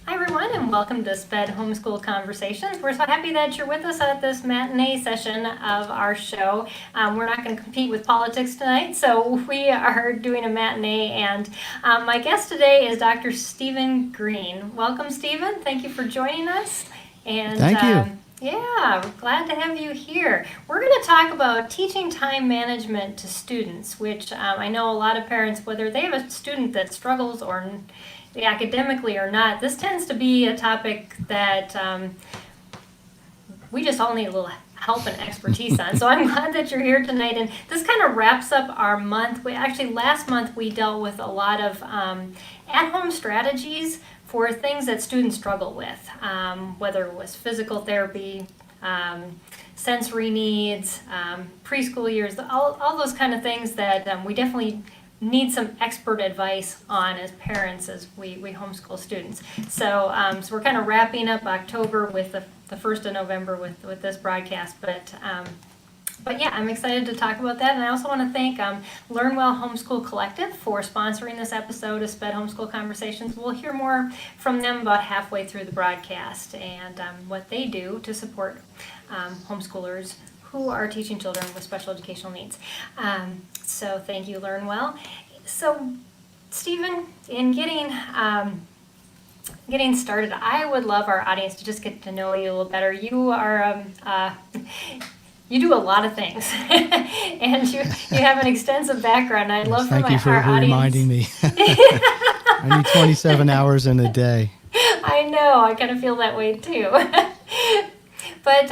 Hi everyone, and welcome to SPED Homeschool Conversations. We're so happy that you're with us at this matinee session of our show. We're not going to compete with politics tonight, so we are doing a matinee, and my guest today is Dr. Stephen Greene. Welcome, Stephen. Thank you for joining us. And Thank you. Yeah, we're glad to have you here. We're going to talk about teaching time management to students, which I know a lot of parents, whether they have a student that struggles or academically or not, this tends to be a topic that we just all need a little help and expertise on. So I'm glad that you're here tonight. And this kind of wraps up our month. Last month we dealt with a lot of at-home strategies for things that students struggle with, whether it was physical therapy, sensory needs, preschool years, all those kind of things that we definitely need some expert advice on as parents as we homeschool students. So we're kind of wrapping up October with the 1st of November with this broadcast. But yeah, I'm excited to talk about that. And I also want to thank Learn Well Homeschool Collective for sponsoring this episode of SPED Homeschool Conversations. We'll hear more from them about halfway through the broadcast and what they do to support homeschoolers who are teaching children with special educational needs. So thank you, Learn Well. So, Stephen, in getting started, I would love our audience to just get to know you a little better. You are you do a lot of things, and you have an extensive background. I'd love for Thank you for our audience. reminding me. I need 27 hours in a day. I know. I kind of feel that way too. But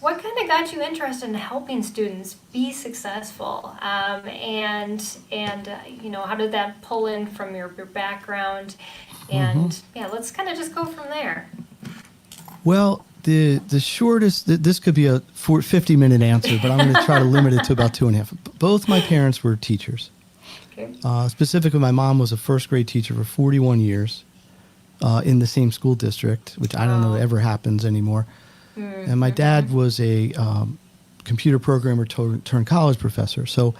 what kind of got you interested in helping students be successful? And how did that pull in from your background? And yeah, let's kind of just go from there. Well, the shortest, this could be a 50-minute answer, but I'm going to try to limit it to about 2.5. Both my parents were teachers. Okay. Specifically, my mom was a first grade teacher for 41 years. In the same school district, which I don't know ever happens anymore. Mm-hmm. And my dad was a computer programmer turned college professor. So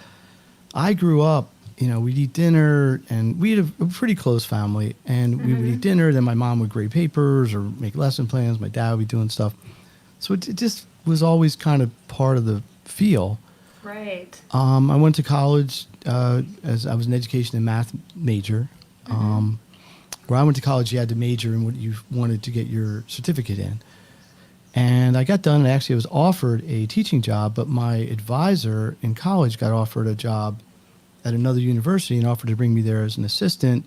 I grew up, we'd eat dinner, and we had a pretty close family. And we would eat dinner, then my mom would grade papers or make lesson plans. My dad would be doing stuff. So it just was always kind of part of the feel. Right. I went to college as I was an education and math major. Where I went to college, you had to major in what you wanted to get your certificate in. And I got done, and actually I was offered a teaching job, but my advisor in college got offered a job at another university and offered to bring me there as an assistant.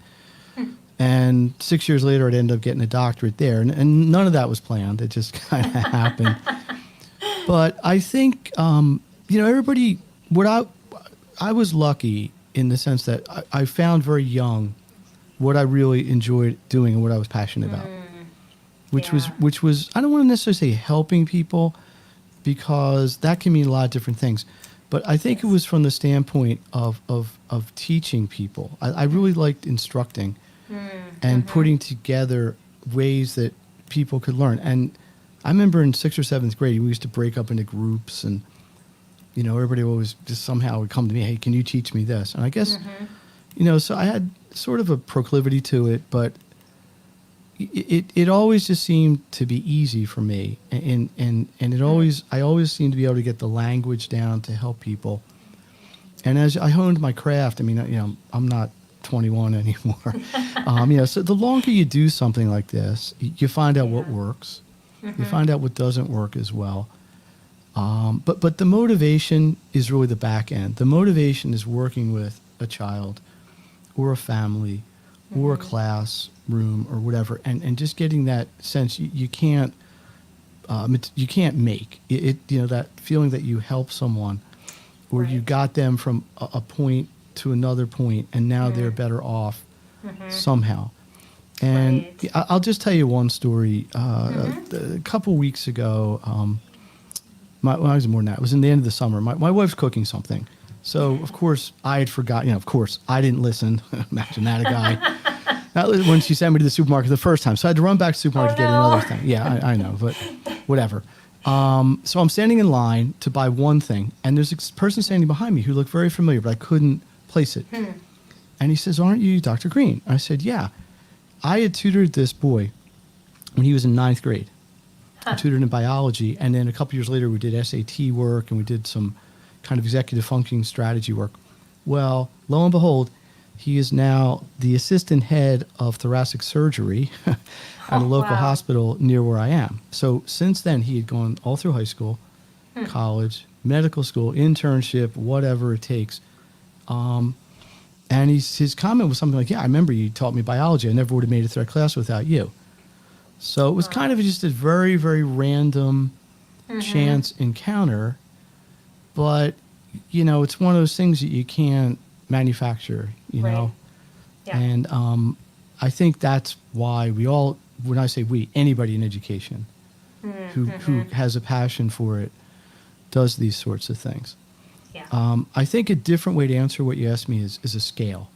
And 6 years later, I'd end up getting a doctorate there. And none of that was planned. It just kind of happened. But I think, everybody, I was lucky in the sense that I found very young what I really enjoyed doing and what I was passionate about, which was I don't want to necessarily say helping people, because that can mean a lot of different things, but I think it was from the standpoint of teaching people. I really liked instructing and putting together ways that people could learn. And I remember in 6th or 7th grade, we used to break up into groups, and everybody always just somehow would come to me, hey, can you teach me this? And I guess so I had sort of a proclivity to it, but it always just seemed to be easy for me, and I always seemed to be able to get the language down to help people. And as I honed my craft, I'm not 21 anymore. So the longer you do something like this, you find out what works, you find out what doesn't work as well. But the motivation is really the back end. The motivation is working with a child or a family or a classroom or whatever, and just getting that sense you can't make it, that feeling that you help someone, or you got them from a point to another point, and now they're better off somehow. And I'll just tell you one story. A couple weeks ago, well, it was more than that. It was in the end of the summer. My wife's cooking something. So, of course, I had forgotten, of course, I didn't listen. Imagine that, a guy. That was when she sent me to the supermarket the first time. So I had to run back to the supermarket to get another thing. Yeah, I know, but whatever. So I'm standing in line to buy one thing, and there's a person standing behind me who looked very familiar, but I couldn't place it. And he says, aren't you Dr. Greene? I said, yeah. I had tutored this boy when he was in ninth grade. I tutored in biology, and then a couple years later we did SAT work and we did some kind of executive functioning strategy work. Well, lo and behold, he is now the assistant head of thoracic surgery at a local hospital near where I am. So since then, he had gone all through high school, college, medical school, internship, whatever it takes. And his comment was something like, yeah, I remember you taught me biology. I never would have made it through that class without you. So it was kind of just a very, very random chance encounter. But, you know, it's one of those things that you can't manufacture, you know. Yeah. And I think that's why we all, when I say we, anybody in education who has a passion for it does these sorts of things. Yeah. I think a different way to answer what you asked me is a scale,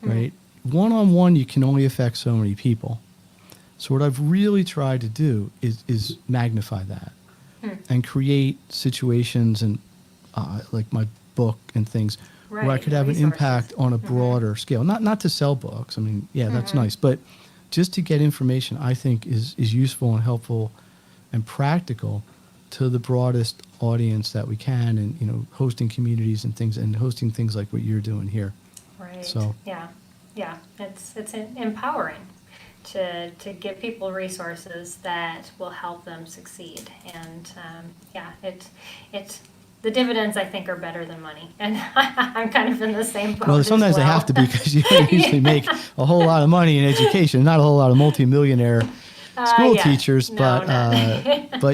right? One-on-one, you can only affect so many people. So what I've really tried to do is magnify that and create situations and like my book and things where I could have an impact on a broader scale. Not to sell books. I mean, yeah, that's nice. But just to get information, I think is useful and helpful and practical to the broadest audience that we can, and, you know, hosting communities and things, and hosting things like what you're doing here. Right. So yeah, it's empowering to give people resources that will help them succeed, and it's the dividends, I think, are better than money, and I'm kind of in the same boat. Well, sometimes as well. they have to be, because you don't usually make a whole lot of money in education, not a whole lot of multimillionaire school teachers, but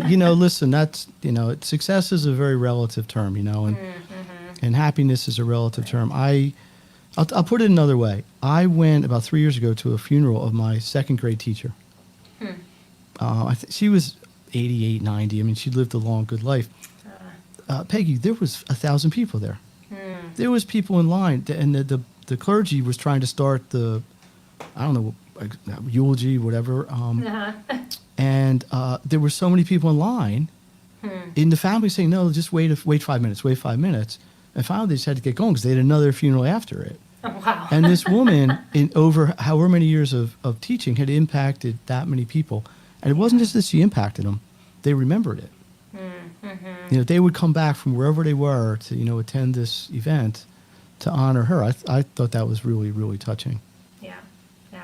you know, listen, that's, you know, success is a very relative term, you know, and happiness is a relative term. I'll put it another way. I went about 3 years ago to a funeral of my second grade teacher. She was 88, 90. I mean, she lived a long, good life. Peggy, there was 1,000 people there. There was people in line, and the clergy was trying to start the, I don't know, eulogy, whatever. And there were so many people in line, in the family saying, no, just wait 5 minutes. And finally they just had to get going because they had another funeral after it. Oh, wow. And this woman, in over however many years of teaching, had impacted that many people. And it wasn't just that she impacted them, they remembered it. You know, they would come back from wherever they were to, you know, attend this event to honor her. I thought that was really, really touching. Yeah,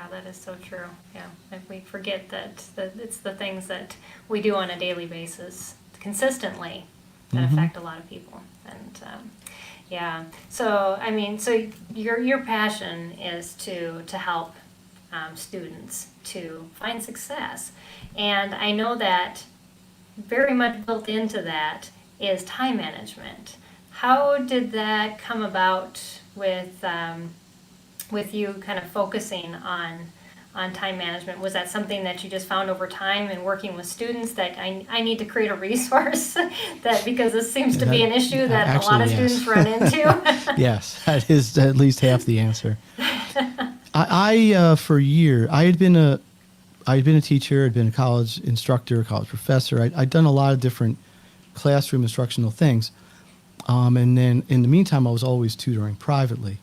that is so true. Yeah, like we forget that it's the things that we do on a daily basis consistently that affect a lot of people. And so I mean, so your passion is to help students to find success, and I know that very much built into that is time management. How did that come about with you kind of focusing on time management? Was that something that you just found over time and working with students that I need to create a resource that, because this seems to be an issue that actually, a lot of students run into? Yes, that is at least half the answer. I for years, I had been a teacher, I'd been a college instructor, a college professor. I'd done a lot of different classroom instructional things. And then in the meantime, I was always tutoring privately.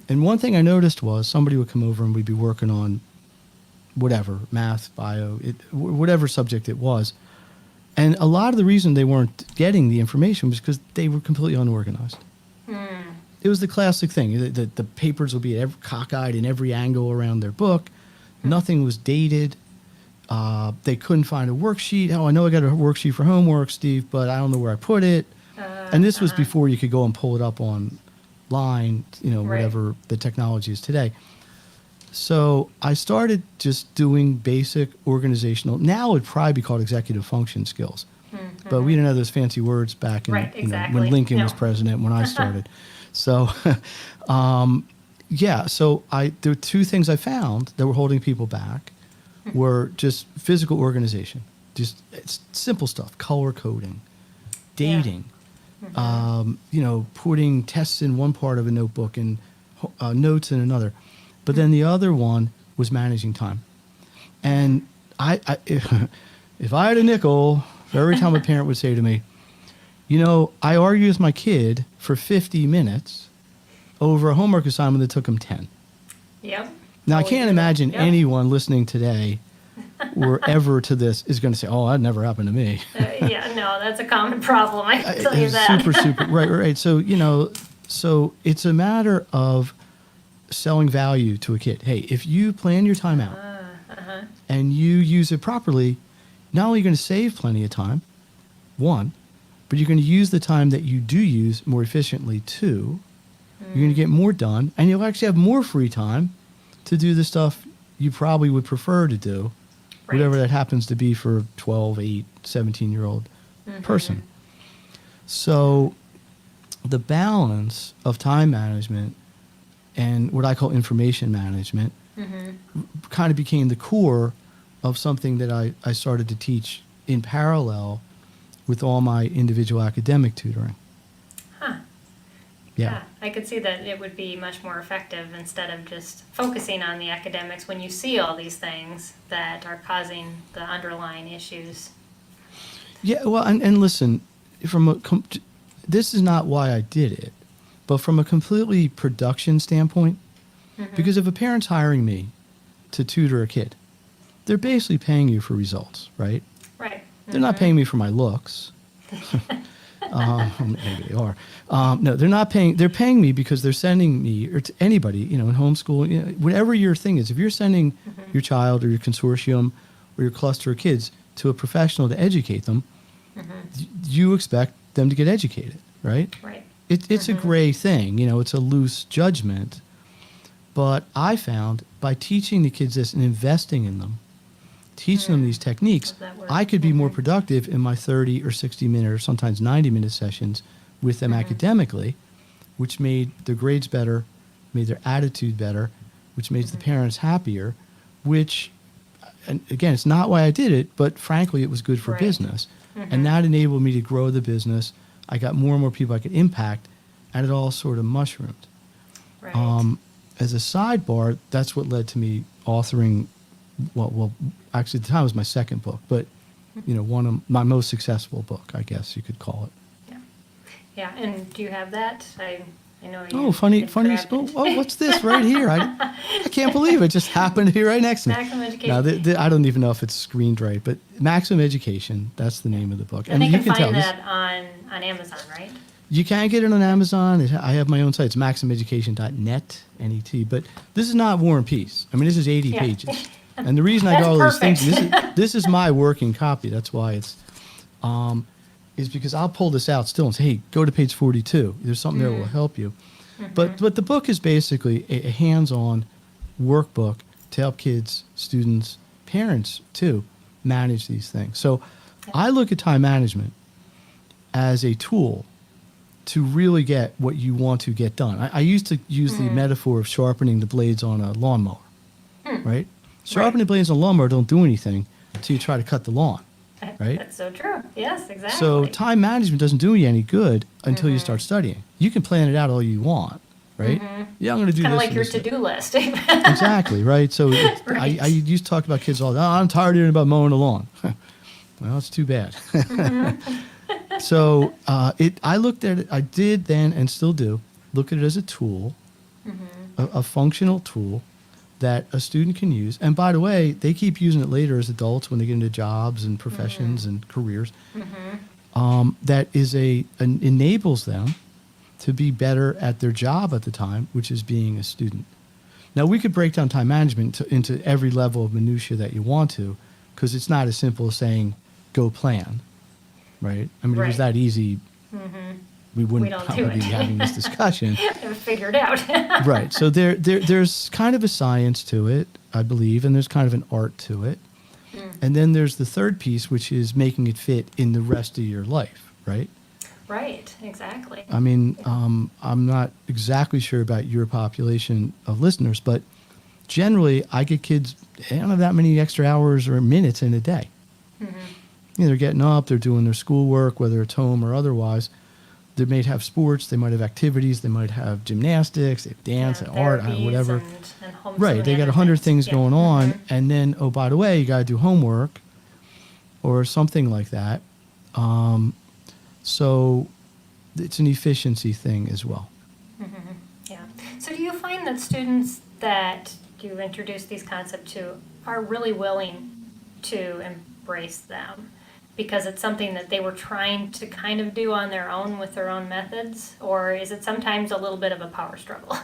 And one thing I noticed was somebody would come over and we'd be working on whatever, math, bio, whatever subject it was. And a lot of the reason they weren't getting the information was because they were completely unorganized. It was the classic thing. The papers would be cockeyed in every angle around their book. Nothing was dated. They couldn't find a worksheet. Oh, I know I got a worksheet for homework, Steve, but I don't know where I put it. And this was before you could go and pull it up online, you know, whatever the technology is today. So I started just doing basic organizational. Now it would probably be called executive function skills. But we didn't have those fancy words back in, you know, when Lincoln was president, when I started. So, so there were two things I found that were holding people back were just physical organization, just it's simple stuff, color coding, dating, you know, putting tests in one part of a notebook and notes in another. But then the other one was managing time. And if I had a nickel for every time a parent would say to me, you know, I argued with my kid for 50 minutes over a homework assignment that took him 10. Yep. Now, I always can't do that. imagine Yep. anyone listening today or ever to this is going to say, oh, that never happened to me. Yeah, no, that's a common problem. I can tell you It's that. super, right. So, so it's a matter of selling value to a kid. Hey, if you plan your time out and you use it properly, not only are you going to save plenty of time, one, but you're going to use the time that you do use more efficiently, two. You're going to get more done, and you'll actually have more free time to do the stuff you probably would prefer to do, Right. whatever that happens to be for 12, 8, 17-year-old person. So the balance of time management and what I call information management kind of became the core of something that I started to teach in parallel with all my individual academic tutoring. Huh. Yeah. I could see that it would be much more effective instead of just focusing on the academics when you see all these things that are causing the underlying issues. Yeah, well, and listen, this is not why I did it, but from a completely production standpoint, because if a parent's hiring me to tutor a kid, they're basically paying you for results, right? Right. They're not paying me for my looks. Maybe they are. No, they're not paying. They're paying me because they're sending me, or to anybody, in homeschool, whatever your thing is. If you're sending your child or your consortium or your cluster of kids to a professional to educate them, you expect them to get educated, right? Right. It's a gray thing. It's a loose judgment. But I found by teaching the kids this and investing in them, teaching them these techniques, Does that work? I could be more productive in my 30 or 60-minute or sometimes 90-minute sessions with them academically, which made their grades better, made their attitude better, which made the parents happier, which, and again, it's not why I did it, but frankly, it was good for Right. business. And that enabled me to grow the business. I got more and more people I could impact, and it all sort of mushroomed. Right. As a sidebar, that's what led to me authoring, well, actually at the time it was my second book, but one of my most successful book, I guess you could call it. Yeah. And do you have that? I know you. Oh, funny. had grabbed it. Oh, what's this right here? I can't believe it just happened here right next to me. Maximum Education. Now, I don't even know if it's screened right, but Maximum Education, that's the name of the book. And they you can tell find this- that on Amazon, right? You can get it on Amazon. I have my own site. It's maximumeducation.net, N-E-T. But this is not War and Peace. I mean, this is 80 Yeah. pages. And the reason I That's got all these things, perfect. this is my working copy. That's why it's, is because I'll pull this out still and say, hey, go to page 42. There's something there that will help you. But the book is basically a hands-on workbook to help kids, students, parents too, manage these things. So I look at time management as a tool to really get what you want to get done. I used to use the metaphor of sharpening the blades on a lawnmower, right? Sharpening blades on a lawnmower don't do anything until you try to cut the lawn, right? That's so true. Yes, exactly. So time management doesn't do you any good until you start studying. You can plan it out all you want, right? Yeah, I'm going to do Kind of this. like your and this. to-do list. Exactly, right? So Right. I used to talk about kids all the time. Oh, I'm tired of hearing about mowing the lawn. Well, it's too bad. So I looked at it, I did then and still do, look at it as a tool, a functional tool that a student can use. And by the way, they keep using it later as adults when they get into jobs and professions and careers. That is enables them to be better at their job at the time, which is being a student. Now, we could break down time management into every level of minutia that you want to, because it's not as simple as saying, go plan, right? I mean, if it was Right. that easy, we wouldn't don't do probably be it. having this discussion. Figured out. Right. So there's kind of a science to it, I believe, and there's kind of an art to it. And then there's the third piece, which is making it fit in the rest of your life, right? Right, exactly. I mean, I'm not exactly sure about your population of listeners, but generally I get kids, they don't have that many extra hours or minutes in a day. They're getting up, they're doing their schoolwork, whether it's home or otherwise. They may have sports, they might have activities, they might have gymnastics, they have dance and art, therapies whatever. And home Right, so they many got other 100 things Yeah. going on, and then, oh, by the way, you got to do homework or something like that. So it's an efficiency thing as well. Yeah. So do you find that students that you introduce these concepts to are really willing to embrace them, because it's something that they were trying to kind of do on their own with their own methods, or is it sometimes a little bit of a power struggle?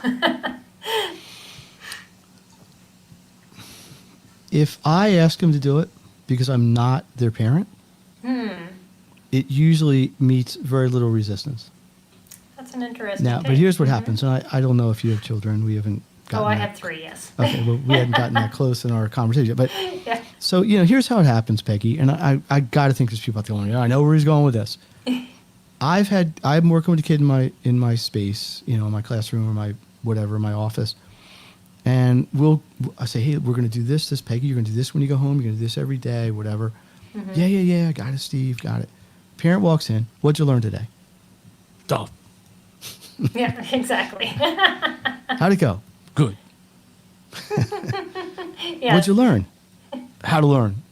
If I ask them to do it because I'm not their parent, it usually meets very little resistance. That's an interesting Now, take. but here's what happens, and I don't know if you have children. We haven't gotten Oh, I that. have 3, yes. Okay, well, we hadn't gotten that close in our conversation. But Yeah. so, here's how it happens, Peggy, and I got to think there's people out there. I know where he's going with this. I'm working with a kid in my space, in my classroom or my whatever, my office. And I say, hey, we're going to do this, Peggy. You're going to do this when you go home. You're going to do this every day, whatever. Yeah. I got it, Steve. Got it. Parent walks in. What'd you learn today? Duh. Yeah, exactly. How'd it go? Good. Yes. What'd you learn? How to learn.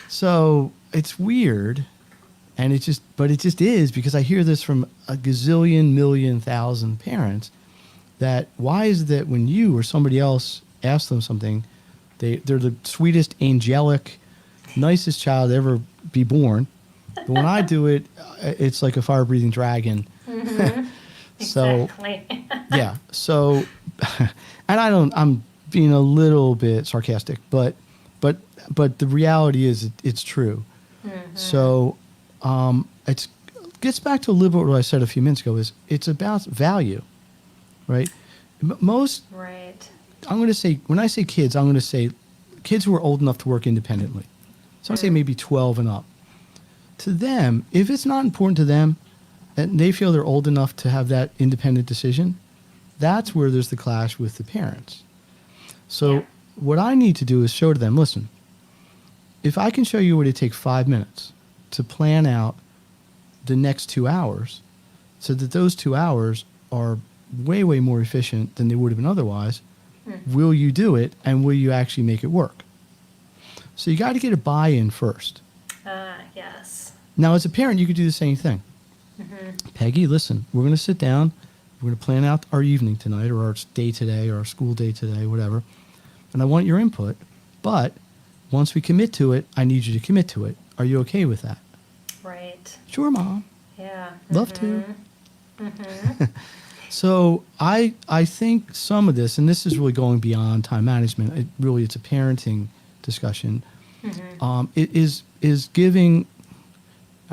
So it's weird, and it just is, because I hear this from a gazillion, million, thousand parents. That why is it that when you or somebody else asks them something, they're the sweetest, angelic, nicest child to ever be born, but when I do it, it's like a fire-breathing dragon. So Exactly. yeah. So, and I'm being a little bit sarcastic, but the reality is it's true. So it gets back to a little bit what I said a few minutes ago. Is it's about value. Right? Most, Right. I'm going to say, when I say kids, I'm going to say kids who are old enough to work independently. So I say maybe 12 and up. To them, if it's not important to them and they feel they're old enough to have that independent decision, that's where there's the clash with the parents. So Yeah. what I need to do is show to them, listen, if I can show you what it takes 5 minutes to plan out the next 2 hours so that those 2 hours are way, way more efficient than they would have been otherwise, will you do it, and will you actually make it work? So you got to get a buy-in first. Yes. Now, as a parent, you could do the same thing. Peggy, listen, we're going to sit down, we're going to plan out our evening tonight, or our day today, or our school day today, whatever, and I want your input, but once we commit to it, I need you to commit to it. Are you okay with that? Right. Sure, Mom. Yeah. Love to. So I think some of this, and this is really going beyond time management. It's a parenting discussion. It is giving,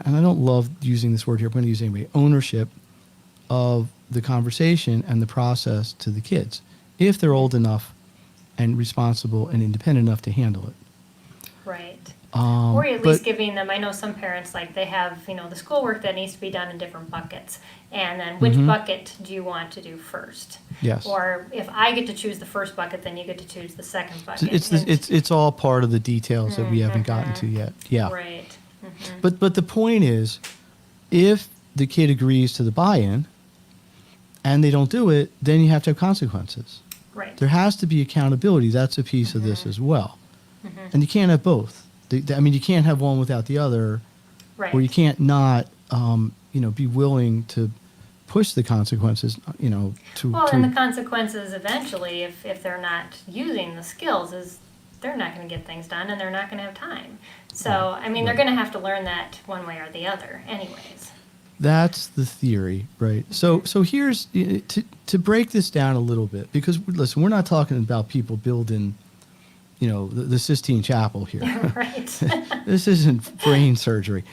and I don't love using this word here, but I'm going to use it anyway, ownership of the conversation and the process to the kids, if they're old enough and responsible and independent enough to handle it. Right. Or at but- least giving them, I know some parents, like they have, the schoolwork that needs to be done in different buckets. And then which bucket do you want to do first? Yes. Or if I get to choose the first bucket, then you get to choose the second bucket. It's all part of the details that we haven't gotten to yet. Yeah. Right. But the point is, if the kid agrees to the buy-in and they don't do it, then you have to have consequences. Right. There has to be accountability. That's a piece of this as well. And you can't have both. You can't have one without the other, Right. or you can't not, be willing to push the consequences, to. Well, to and the consequences eventually, if they're not using the skills, is they're not going to get things done and they're not going to have time. So, they're going to have to learn that one way or the other anyways. That's the theory, right? So here's, to break this down a little bit, because listen, we're not talking about people building, the Sistine Chapel here. Right. This isn't brain surgery.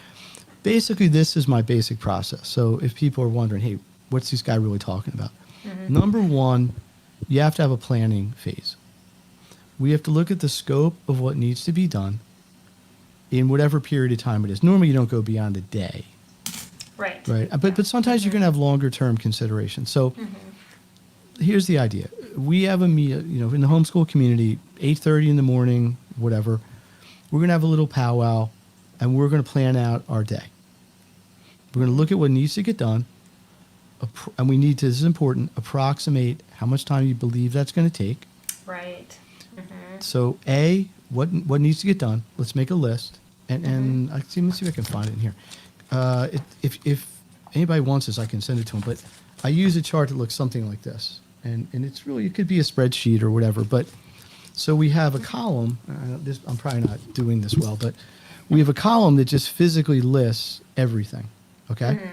Basically, this is my basic process. So if people are wondering, hey, what's this guy really talking about? Number one, you have to have a planning phase. We have to look at the scope of what needs to be done in whatever period of time it is. Normally, you don't go beyond a day. Right. Right. But sometimes you're going to have longer term considerations. So here's the idea. We have a meet, in the homeschool community, 8:30 in the morning, whatever. We're going to have a little powwow, and we're going to plan out our day. We're going to look at what needs to get done, and we need to, this is important, approximate how much time you believe that's going to take. Right. So A, what needs to get done? Let's make a list, and let's see if I can find it in here. If anybody wants this, I can send it to them. But I use a chart that looks something like this. and it's really, it could be a spreadsheet or whatever, but so we have a column, I'm probably not doing this well, but we have a column that just physically lists everything, okay?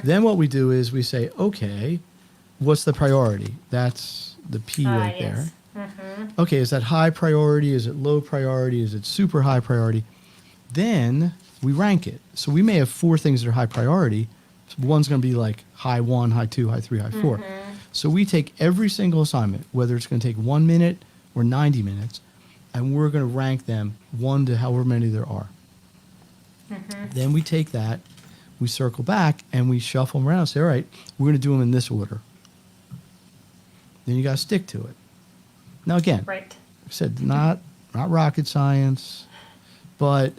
Then what we do is we say, okay, what's the priority? That's the P right there. Okay, is that high priority? Is it low priority? Is it super high priority? Then we rank it. So we may have 4 things that are high priority. So one's going to be like high 1, high 2, high 3, high 4. So we take every single assignment, whether it's going to take 1 minute or 90 minutes, and we're going to rank them 1 to however many there are. Then we take that, we circle back, and we shuffle them around and say, all right, we're going to do them in this order. Then you got to stick to it. Now, again, Right. I said not rocket science, but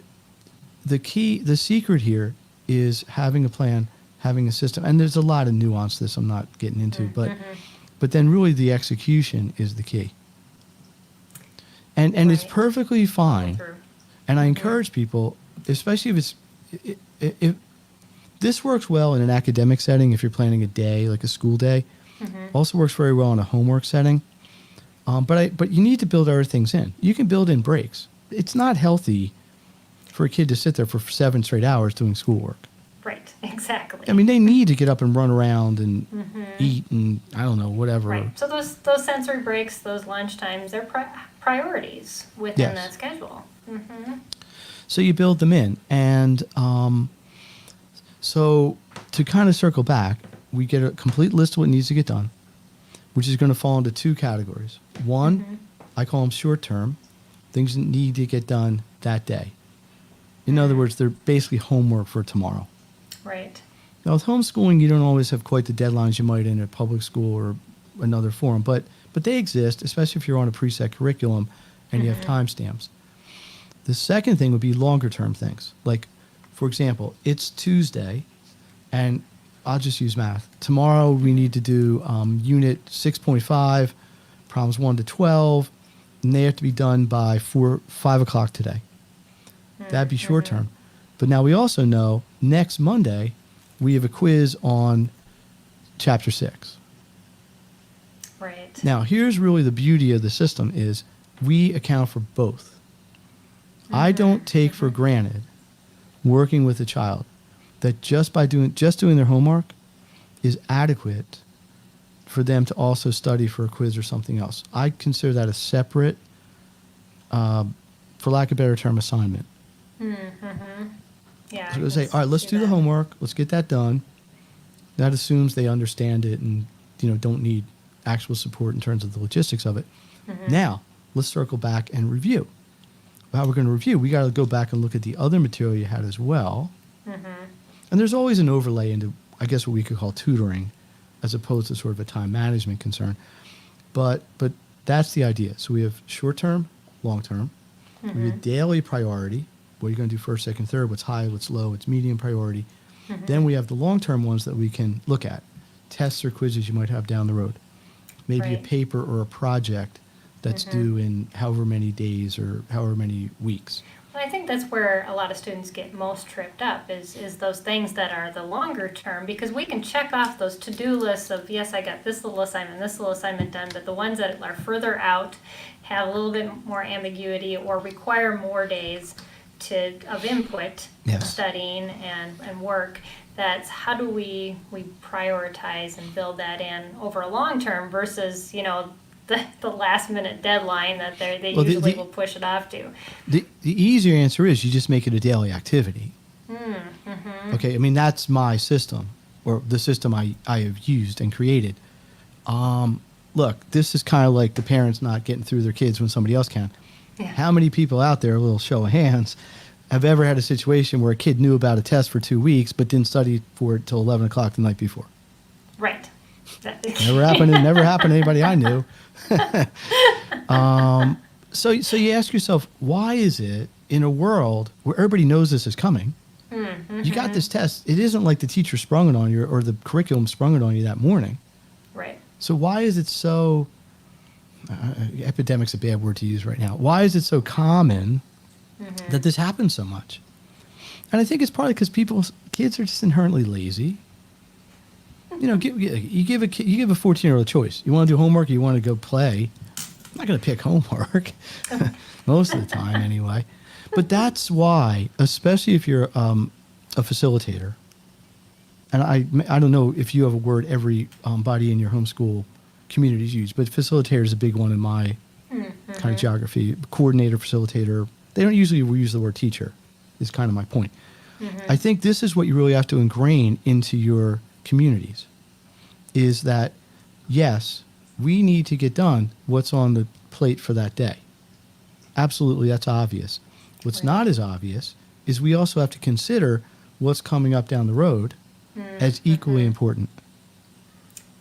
the secret here is having a plan, having a system. And there's a lot of nuance to this I'm not getting into, but then really the execution is the key. And it's Right. perfectly fine. True. And I encourage people, especially if this works well in an academic setting, if you're planning a day, like a school day, also works very well in a homework setting. But you need to build other things in. You can build in breaks. It's not healthy for a kid to sit there for 7 straight hours doing schoolwork. Right, exactly. I mean, they need to get up and run around and eat and, I don't know, whatever. Right. So those sensory breaks, those lunch times, they're priorities within Yes. that schedule. So you build them in. And so to kind of circle back, we get a complete list of what needs to get done, which is going to fall into 2 categories. One, I call them short term, things that need to get done that day. In other words, they're basically homework for tomorrow. Right. Now, with homeschooling, you don't always have quite the deadlines you might in a public school or another forum, but they exist, especially if you're on a preset curriculum and you have timestamps. The second thing would be longer term things. Like, for example, it's Tuesday, and I'll just use math. Tomorrow we need to do unit 6.5, problems 1 to 12, and they have to be done by 5 o'clock today. That'd be short term. But now we also know next Monday we have a quiz on chapter 6. Right. Now, here's really the beauty of the system is we account for both. I don't take for granted working with a child that just doing their homework is adequate for them to also study for a quiz or something else. I consider that a separate, for lack of a better term, assignment. Yeah. So we'll say, all right, let's do the homework. Let's get that done. That assumes they understand it and don't need actual support in terms of the logistics of it. Now, let's circle back and review. How we're going to review, we got to go back and look at the other material you had as well. And there's always an overlay into, I guess, what we could call tutoring, as opposed to sort of a time management concern. But that's the idea. So we have short term, long term. We have daily priority. What are you going to do first, second, third? What's high, what's low, what's medium priority. Then we have the long term ones that we can look at. Tests or quizzes you might have down the road. Maybe a Right. paper or a project that's due in however many days or however many weeks. Well, I think that's where a lot of students get most tripped up is those things that are the longer term, because we can check off those to-do lists of, yes, I got this little assignment done, but the ones that are further out have a little bit more ambiguity or require more days of input, Yes. studying and work. That's how do we prioritize and build that in over a long term versus, the last minute deadline that they Well, usually will push it off to. The easier answer is you just make it a daily activity. Okay, I mean, that's my system, or the system I have used and created. Look, this is kind of like the parents not getting through their kids when somebody else can. Yeah. How many people out there, a little show of hands, have ever had a situation where a kid knew about a test for 2 weeks but didn't study for it till 11 o'clock the night before? Right. Never happened. It never happened to anybody I knew. So you ask yourself, why is it in a world where everybody knows this is coming, you got this test, it isn't like the teacher sprung it on you or the curriculum sprung it on you that morning. Right. So why is it so, epidemic's a bad word to use right now, why is it so common that this happens so much? And I think it's probably because kids are just inherently lazy. you give a 14-year-old a choice. You want to do homework or you want to go play? I'm not going to pick homework most of the time anyway. But that's why, especially if you're a facilitator, and I don't know if you have a word every body in your homeschool communities use, but facilitator is a big one in my kind of geography. Coordinator, facilitator. They don't usually use the word teacher, is kind of my point. I think this is what you really have to ingrain into your communities, is that, yes, we need to get done what's on the plate for that day. Absolutely, that's obvious. What's not as obvious is we also have to consider what's coming up down the road as equally important.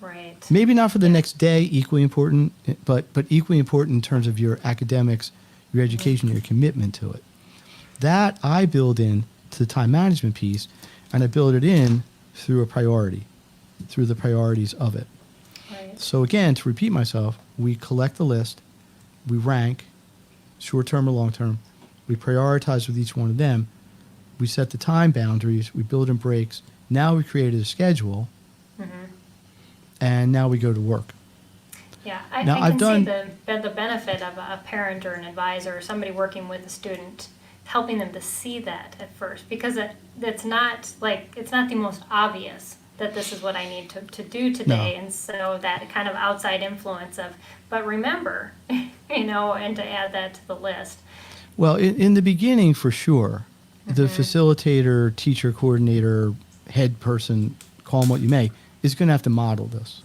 Right. Maybe not for the next day, equally important, but equally important in terms of your academics, your education, your commitment to it. That I build in to the time management piece, and I build it in through a priority, through the priorities of it. Right. So again, to repeat myself, we collect the list, we rank, short-term or long-term, we prioritize with each one of them, we set the time boundaries, we build in breaks, now we created a schedule, and now we go to work. Yeah, Now, I I've can done- see the benefit of a parent or an advisor or somebody working with a student, helping them to see that at first, because it's not the most obvious that this is what I need to do today. No. And so that kind of outside influence of, but remember, and to add that to the list. Well, in the beginning, for sure, the facilitator, teacher, coordinator, head person, call them what you may, is going to have to model this.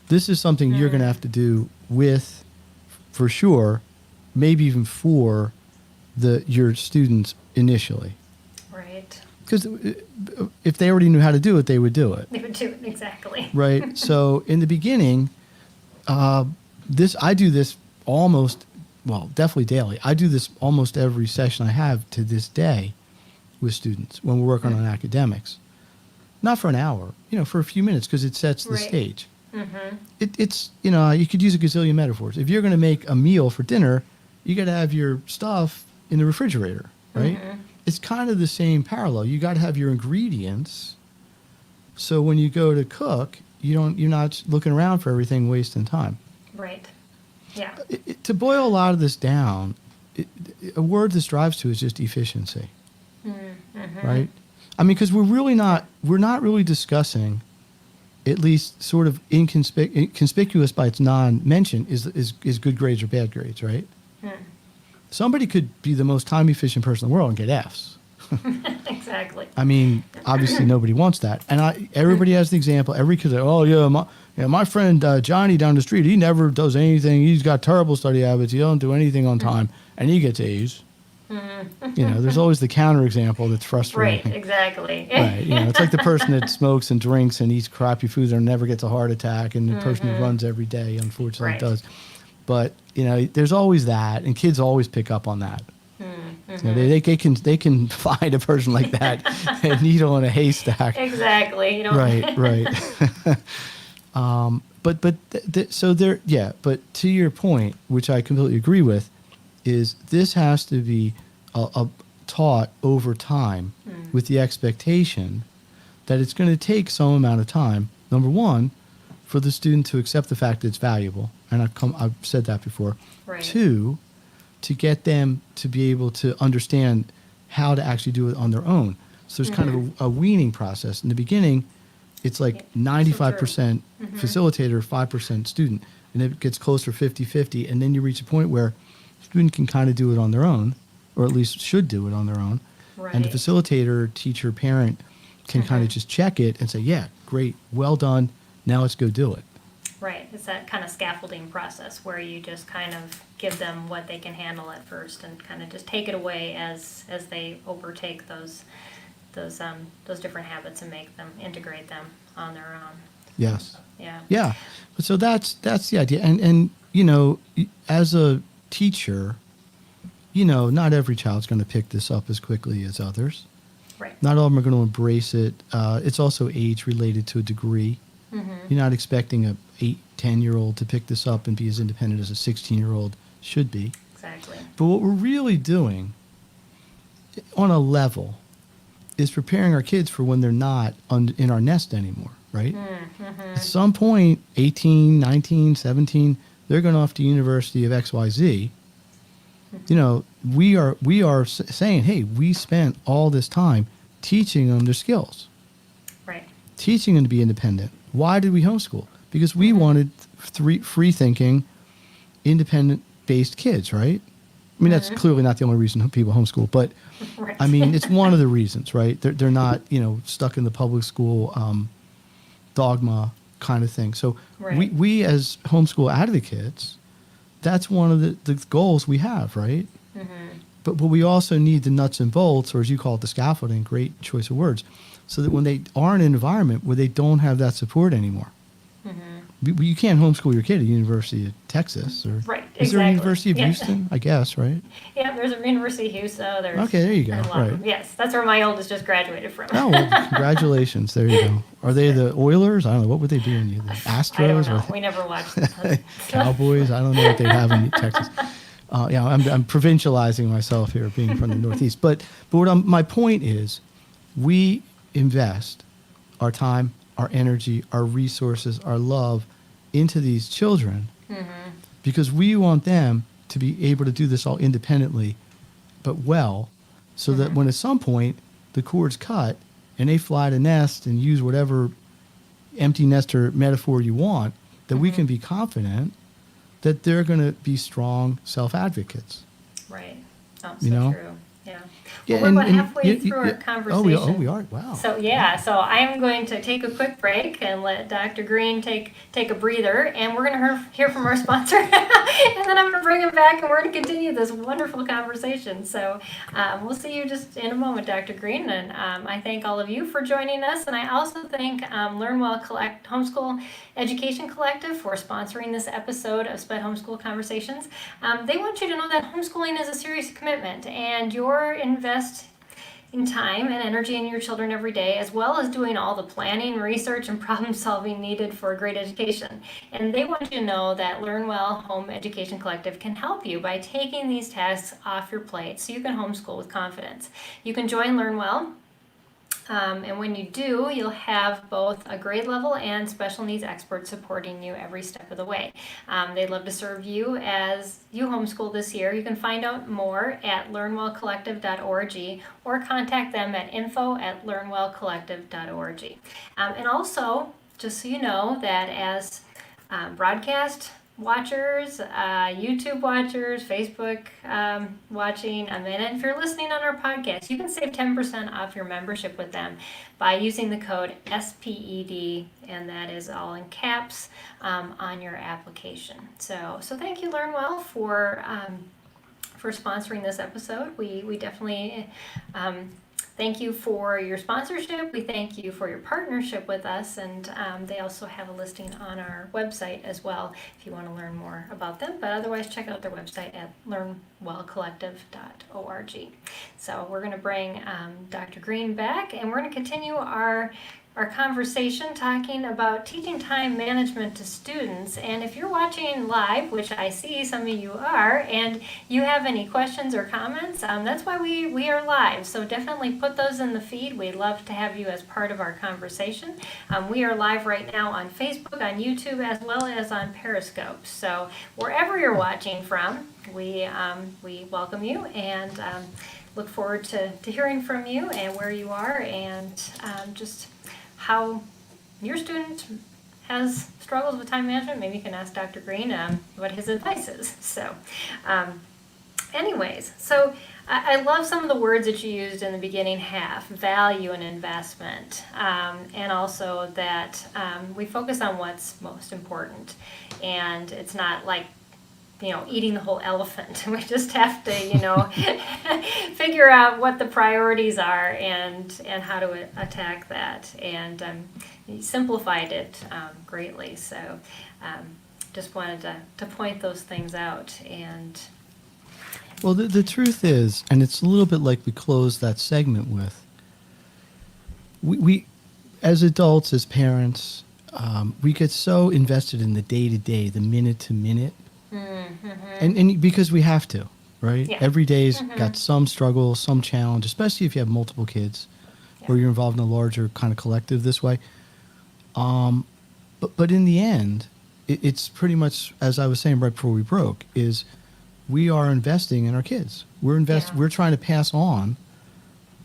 This is something you're going to have to do with, for sure, maybe even for your students initially. Right. Because if they already knew how to do it, they would do it. They would do it, exactly. Right? So in the beginning, I do this definitely daily. I do this almost every session I have to this day with students when we're working on academics. Not for an hour, for a few minutes, because it sets the Right. stage. It's you could use a gazillion metaphors. If you're going to make a meal for dinner, you got to have your stuff in the refrigerator, right? It's kind of the same parallel. You got to have your ingredients, so when you go to cook, you're not looking around for everything, wasting time. Right. Yeah. To boil a lot of this down, a word this drives to is just efficiency, right? I mean, because we're not really discussing, at least sort of conspicuous by its non-mention, is good grades or bad grades, right? Somebody could be the most time-efficient person in the world and get Fs. Exactly. I mean, obviously nobody wants that. And everybody has the example. Every kid, my friend Johnny down the street, he never does anything. He's got terrible study habits. He don't do anything on time, and he gets A's. There's always the counterexample that's frustrating. Right, exactly. Right. It's like the person that smokes and drinks and eats crappy foods and never gets a heart attack, and the person who runs every day, unfortunately, Right. does. But there's always that, and kids always pick up on that. They can find a person like that, a needle in a haystack. Exactly. Right. But to your point, which I completely agree with, is this has to be taught over time with the expectation that it's going to take some amount of time, number one, for the student to accept the fact that it's valuable, and I've said that before. Right. Two, to get them to be able to understand how to actually do it on their own. So there's kind of a weaning process. In the beginning, it's like 95% facilitator, 5% student, and it gets closer 50-50, and then you reach a point where student can kind of do it on their own, or at least should do it on their own. Right. And the facilitator, teacher, parent can kind of just check it and say, yeah, great, well done, now let's go do it. Right. It's that kind of scaffolding process where you just kind of give them what they can handle at first and kind of just take it away as they overtake those different habits and integrate them on their own. Yes. Yeah. Yeah. So that's the idea. And as a teacher, not every child's going to pick this up as quickly as others. Right. Not all of them are going to embrace it. It's also age related to a degree. You're not expecting a 8-10-year-old to pick this up and be as independent as a 16-year-old should be. Exactly. But what we're really doing on a level is preparing our kids for when they're not in our nest anymore. right? At some point, 18, 19, 17, they're going off to University of XYZ. You know, we are saying, hey, we spent all this time teaching them their skills, Right. teaching them to be independent. Why did we homeschool? Because we wanted free thinking, independent based kids, right? I mean, that's clearly not the only reason people homeschool, but Right. I mean, it's one of the reasons, right? They're not, you know, stuck in the public school dogma kind of thing. So Right. we as homeschool advocates, that's one of the goals we have, right? But we also need the nuts and bolts, or as you call it, the scaffolding, great choice of words, so that when they are in an environment where they don't have that support anymore. You can't homeschool your kid at the University of Texas, or Right, is there a exactly. University of Yeah. Houston? I guess, right? Yeah, there's a University of Houston. There's Okay, there you go. there's a lot of Right. them. Yes, that's where my oldest just graduated from. Oh, well, congratulations! There you go. Are they the Oilers? I don't know. What would they be in you? The Astros? I don't know. Or We never watched it. Cowboys? I don't know what they have in Texas. Yeah, I'm provincializing myself here, being from the Northeast. But my point is, we invest our time, our energy, our resources, our love into these children because we want them to be able to do this all independently, but well, so that when at some point the cord's cut and they fly to nest and use whatever empty nester metaphor you want, that we can be confident that they're going to be strong self-advocates. Right. Oh, so You know? true. Yeah. Yeah, Well, we're about halfway you- through our you- conversation. Oh, we are. Wow. So yeah, so I'm going to take a quick break and let Dr. Greene take a breather, and we're going to hear from our sponsor, and then I'm going to bring him back, and we're going to continue this wonderful conversation. So we'll see you just in a moment, Dr. Greene, and I thank all of you for joining us, and I also thank Learn Well Homeschool Education Collective for sponsoring this episode of SPED Homeschool Conversations. They want you to know that homeschooling is a serious commitment, and your invest in time and energy in your children every day, as well as doing all the planning, research, and problem solving needed for a great education. And they want you to know that Learn Well Home Education Collective can help you by taking these tasks off your plate so you can homeschool with confidence. You can join Learn Well. And when you do, you'll have both a grade level and special needs expert supporting you every step of the way. They'd love to serve you as you homeschool this year. You can find out more at learnwellcollective.org or contact them at info@learnwellcollective.org. And also, just so you know, that as broadcast watchers, YouTube watchers, Facebook watching, and then if you're listening on our podcast, you can save 10% off your membership with them by using the code SPED, and that is all in caps on your application. So thank you, Learn Well, for sponsoring this episode. We definitely thank you for your sponsorship. We thank you for your partnership with us, and they also have a listing on our website as well if you want to learn more about them. But otherwise, check out their website at learnwellcollective.org. So we're going to bring Dr. Greene back, and we're going to continue our conversation talking about teaching time management to students. And if you're watching live, which I see some of you are, and you have any questions or comments, that's why we are live. So definitely put those in the feed. We'd love to have you as part of our conversation. We are live right now on Facebook, on YouTube, as well as on Periscope. So wherever you're watching from, we welcome you and look forward to hearing from you and where you are, and just how your student has struggles with time management. Maybe you can ask Dr. Greene what his advice is. So anyways, so I love some of the words that you used in the beginning half: value and investment, and also that we focus on what's most important, and it's not like eating the whole elephant. We just have to, figure out what the priorities are and how to attack that. And you simplified it greatly. So just wanted to point those things out. And Well, the truth is, and it's a little bit like we closed that segment with, we as adults, as parents, we get so invested in the day-to-day, the minute-to-minute, and because we have to, right? Yeah. Every day's got some struggle, some challenge, especially if you have multiple kids or you're involved in a larger kind of collective this way. But in the end, it's pretty much, as I was saying right before we broke, is we are investing in our kids. We're trying to pass on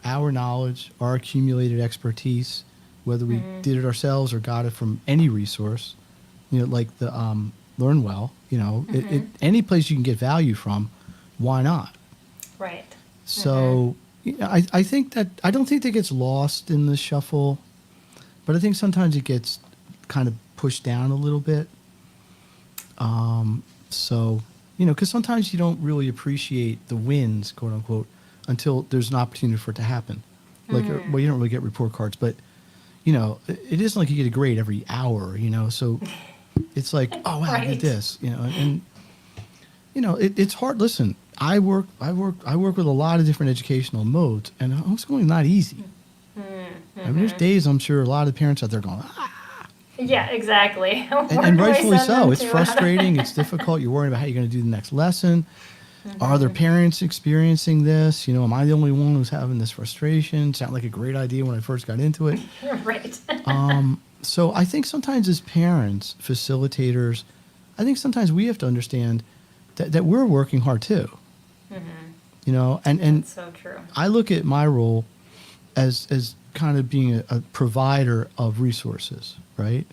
our knowledge, our accumulated expertise, whether we did it ourselves or got it from any resource, like the Learn Well, any place you can get value from, why not? Right. So I think that, I don't think that gets lost in the shuffle, but I think sometimes it gets kind of pushed down a little bit. So, because sometimes you don't really appreciate the wins, quote unquote, until there's an opportunity for it to happen. Like, well, you don't really get report cards, but, it isn't like you get a grade every hour, so it's like, oh, wow, I did this, and it's hard. Listen, I work with a lot of different educational modes, and homeschooling is not easy. I mean, there's days I'm sure a lot of parents out there going, Yeah, exactly. and rightfully so. It's frustrating. It's difficult. You're worrying about how you're going to do the next lesson. Are there parents experiencing this? Am I the only one who's having this frustration? Sounded like a great idea when I first got into it. Right. So I think sometimes as parents, facilitators, I think sometimes we have to understand that we're working hard too. And That's so true. I look at my role as kind of being a provider of resources, right?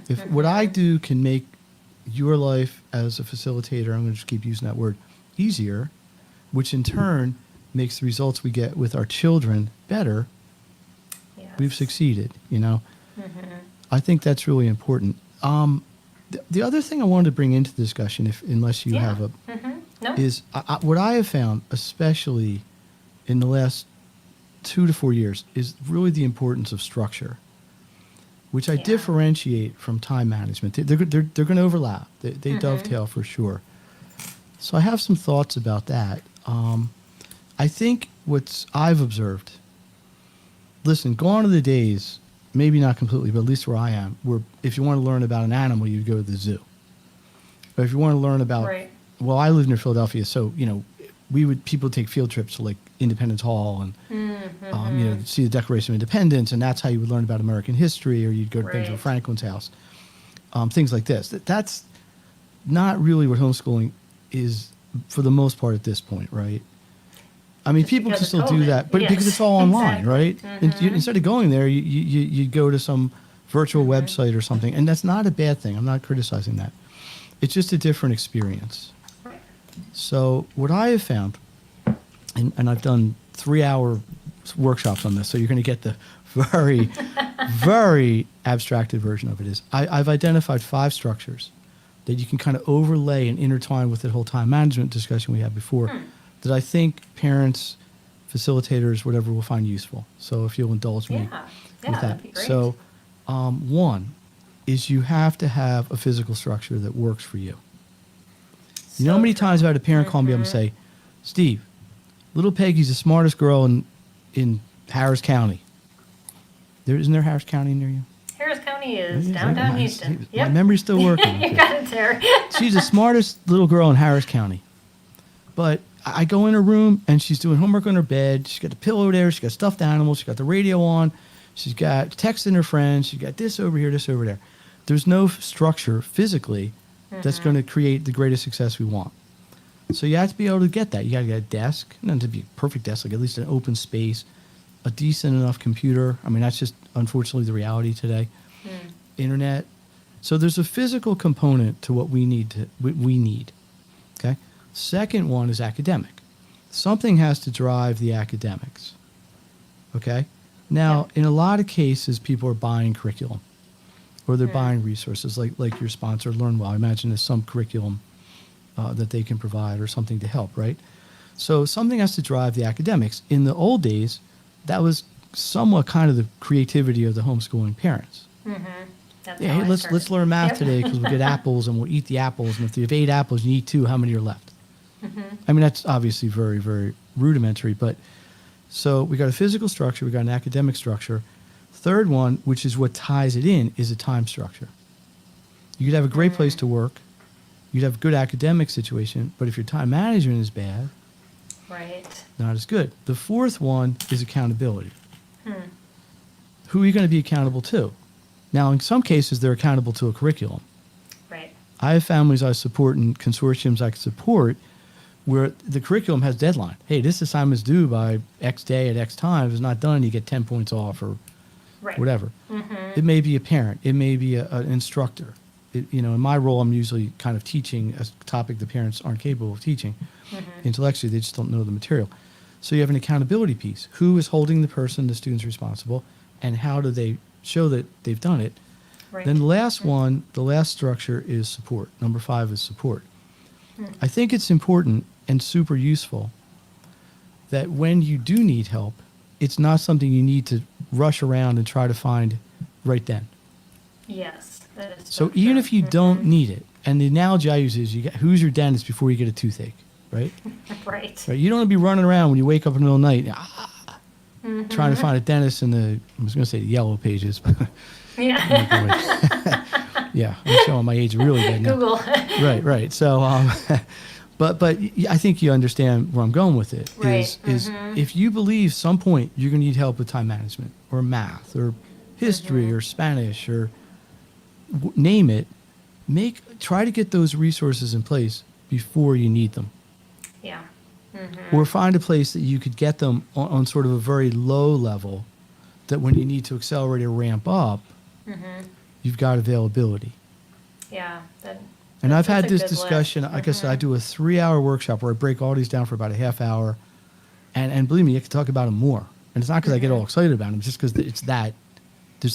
If what I do can make your life as a facilitator, I'm going to just keep using that word, easier, which in turn makes the results we get with our children better, we've succeeded, I think that's really important. The other thing I wanted to bring into the discussion, unless you have No. is what I have found, especially in the last 2 to 4 years, is really the importance of structure, which I differentiate from time management. They're going to overlap. They dovetail for sure. So I have some thoughts about that. I think I've observed, listen, gone are the days, maybe not completely, but at least where I am, where if you want to learn about an animal, you go to the zoo. But if you want to learn about, well, I live near Philadelphia, so, people would take field trips to like Independence Hall and, see the Declaration of Independence, and that's how you would learn about American history, or you'd go to Benjamin Franklin's house, things like this. That's not really what homeschooling is for the most part at this point, right? I mean, people can still do that, but because it's all online, right? And instead of going there, you go to some virtual website or something, and that's not a bad thing. I'm not criticizing that. It's just a different experience. So what I have found, and I've done 3-hour workshops on this, so you're going to get the very, very abstracted version of it, is I've identified 5 structures that you can kind of overlay and intertwine with the whole time management discussion we had before, that I think parents, facilitators, whatever, will find useful. So if you'll indulge me with that. That'd be great. So one is you have to have a physical structure that works for you. You know how many times I've had a parent call me up and say, Steve, little Peggy's the smartest girl in Harris County. Isn't there Harris County near you? Harris County is downtown Houston. My memory's still working. You got it there. She's the smartest little girl in Harris County. But I go in her room, and she's doing homework on her bed. She's got the pillow there. She's got stuffed animals. She's got the radio on. She's got texting her friends. She's got this over here, this over there. There's no structure physically that's going to create the greatest success we want. So you have to be able to get that. You got to get a desk, not to be a perfect desk, like at least an open space, a decent enough computer. I mean, that's just unfortunately the reality today. Internet. So there's a physical component to what we need. Okay. Second one is academic. Something has to drive the academics. Okay. Now, in a lot of cases, people are buying curriculum, or they're buying resources like your sponsor, Learn Well. I imagine there's some curriculum that they can provide or something to help, right? So something has to drive the academics. In the old days, that was somewhat kind of the creativity of the homeschooling parents. Hey, let's learn math today because we'll get apples and we'll eat the apples. And if you have 8 apples and you eat 2, how many are left? I mean, that's obviously very, very rudimentary. But so we got a physical structure, we got an academic structure. Third one, which is what ties it in, is a time structure. You could have a great place to work. You'd have a good academic situation, but if your time management is bad, not as good. The fourth one is accountability. Who are you going to be accountable to? Now, in some cases, they're accountable to a curriculum. Right. I have families I support and consortiums I support where the curriculum has deadline. Hey, this assignment is due by X day at X time. If it's not done, you get 10 points off or Right. whatever. It may be a parent. It may be an instructor. In my role, I'm usually kind of teaching a topic the parents aren't capable of teaching. Intellectually, they just don't know the material. So you have an accountability piece. Who is holding the person, the student's responsible, and how do they show that they've done it? Right. Then the last one, the last structure is support. Number 5 is support. I think it's important and super useful that when you do need help, it's not something you need to rush around and try to find right then. Yes, that is So true. even if you don't need it, and the analogy I use is who's your dentist before you get a toothache, right? Right. Right? You don't want to be running around when you wake up in the middle of the night trying to find a dentist in the, I was going to say the yellow pages, but Yeah. yeah, I'm showing my age really bad now. Google. Right. So, but I think you understand where I'm going with it. Right. Is if you believe some point you're going to need help with time management or math or history or Spanish or name it, try to get those resources in place before you need them. Yeah. Or find a place that you could get them on sort of a very low level that when you need to accelerate or ramp up, you've got availability. Yeah. And I've had that's a this good discussion. list. Like I said, I do a 3-hour workshop where I break all these down for about a half hour. And believe me, I could talk about them more. And it's not because I get all excited about them, it's just because it's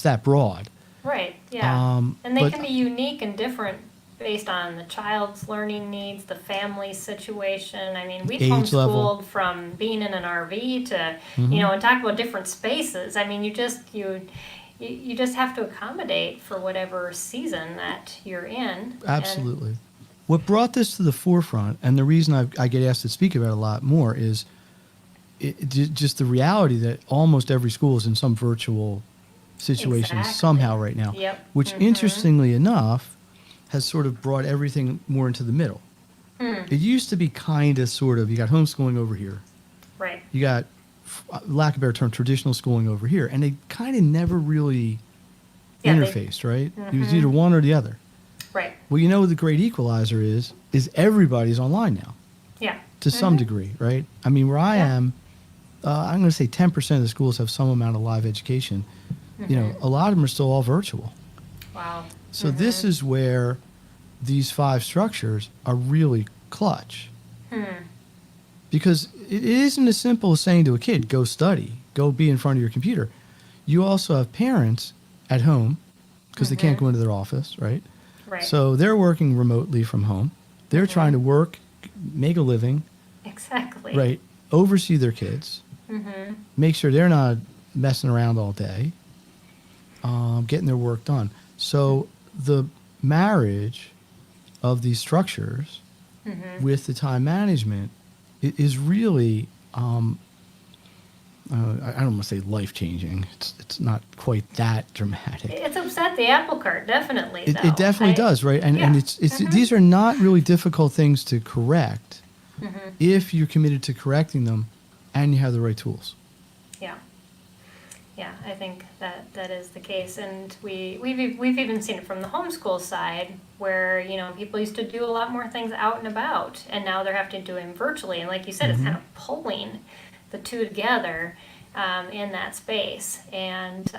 that broad. Right. Yeah. And they but- can be unique and different based on the child's learning needs, the family situation. I mean, we've Age homeschooled level. from being in an RV to, and talk about different spaces. I mean, you just have to accommodate for whatever season that you're in. Absolutely. What brought this to the forefront, and the reason I get asked to speak about it a lot more, is just the reality that almost every school is in some virtual situation Exactly. somehow right now. Yep. Which, interestingly enough, has sort of brought everything more into the middle. It used to be kind of sort of, you got homeschooling over here. Right. You got, lack of a better term, traditional schooling over here. And they kind of never really interfaced, right? It was either one or the other. Right. Well, you know what the great equalizer is everybody's online now Yeah. to some degree, right? I mean, where I am, I'm going to say 10% of the schools have some amount of live education. A lot of them are still all virtual. Wow. So this is where these 5 structures are really clutch. Because it isn't as simple as saying to a kid, go study, go be in front of your computer. You also have parents at home because they can't go into their office, right? Right. So they're working remotely from home. They're trying to work, make a living, Exactly. right? Oversee their kids, make sure they're not messing around all day, getting their work done. So the marriage of these structures with the time management is really, I don't want to say life-changing. It's not quite that dramatic. It's upset the apple cart, definitely. It definitely does, right? And Yeah. it's these are not really difficult things to correct if you're committed to correcting them and you have the right tools. Yeah. Yeah, I think that is the case, and we've even seen it from the homeschool side, where people used to do a lot more things out and about, and now they're having to do them virtually. And like you said, it's kind of pulling the two together in that space, and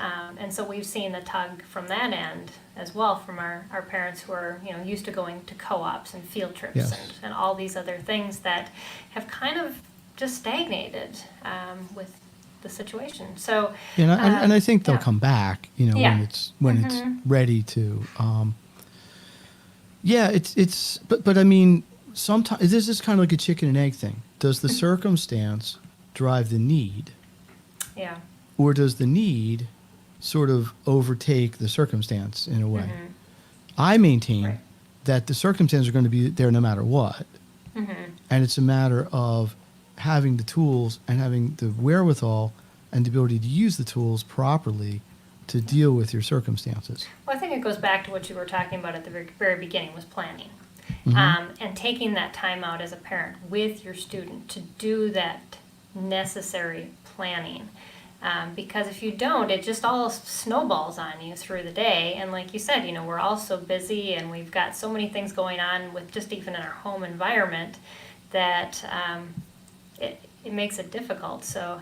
so we've seen the tug from that end as well from our parents who are used to going to co-ops and field trips Yes. and all these other things that have kind of just stagnated with the situation. So And I think they'll yeah. come back, Yeah. when it's ready to. But I mean, sometimes this is kind of like a chicken and egg thing. Does the circumstance drive the need, yeah. or does the need sort of overtake the circumstance in a way? I maintain Right. that the circumstances are going to be there no matter what, and it's a matter of having the tools and having the wherewithal and the ability to use the tools properly to deal with your circumstances. Well, I think it goes back to what you were talking about at the very beginning, was planning. And taking that time out as a parent with your student to do that necessary planning. Because if you don't, it just all snowballs on you through the day. And like you said, we're all so busy and we've got so many things going on with just even in our home environment that it makes it difficult. So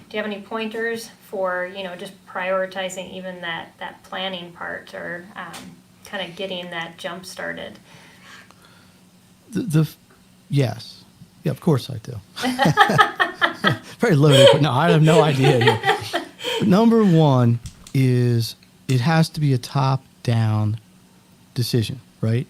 do you have any pointers for, just prioritizing even that planning part or kind of getting that jump started? Yes. Yeah, of course I do. Very loaded, but no, I have no idea here. Number one is it has to be a top-down decision, right?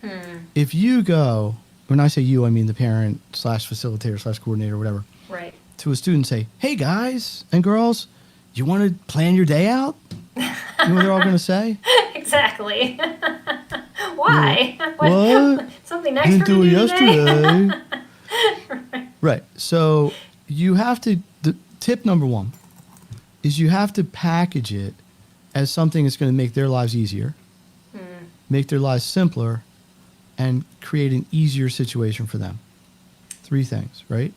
If you go, when I say you, I mean the parent / facilitator / coordinator, whatever, Right. to a student, say, hey, guys and girls, you want to plan your day out? You know what they're all going to say? Exactly. Why? What? Something extra Didn't do it to do today? yesterday. Right. So you have to, the tip number one is you have to package it as something that's going to make their lives easier, make their lives simpler, and create an easier situation for them. 3 things, right?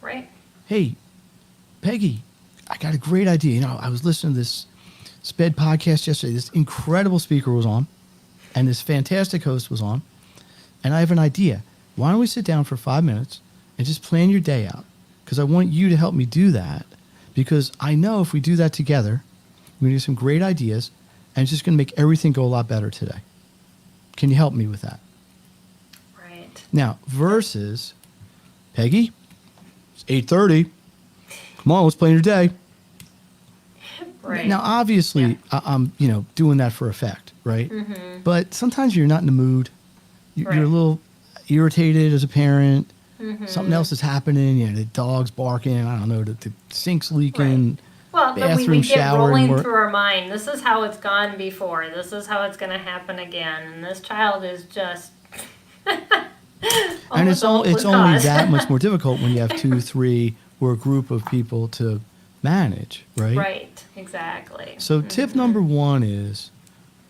Right. Hey, Peggy, I got a great idea. I was listening to this SPED podcast yesterday. This incredible speaker was on, and this fantastic host was on, and I have an idea. Why don't we sit down for 5 minutes and just plan your day out? Because I want you to help me do that, because I know if we do that together, we're going to get some great ideas, and it's just going to make everything go a lot better today. Can you help me with that? Right. Now, versus, Peggy, it's 8:30. Come on, let's plan your day. Right. Now, obviously, I'm doing that for effect, right? But sometimes you're not in the mood. You're a little irritated as a parent. Something else is happening. The dog's barking. I don't know. The sink's leaking. Right. Well, then we bathroom, get shower, rolling and through our mind. This is how it's gone before. This is how it's going to happen again. And this child is just and it's only that much more difficult when you have 2, 3, or a group of people to manage, right? Right. Exactly. So tip number one is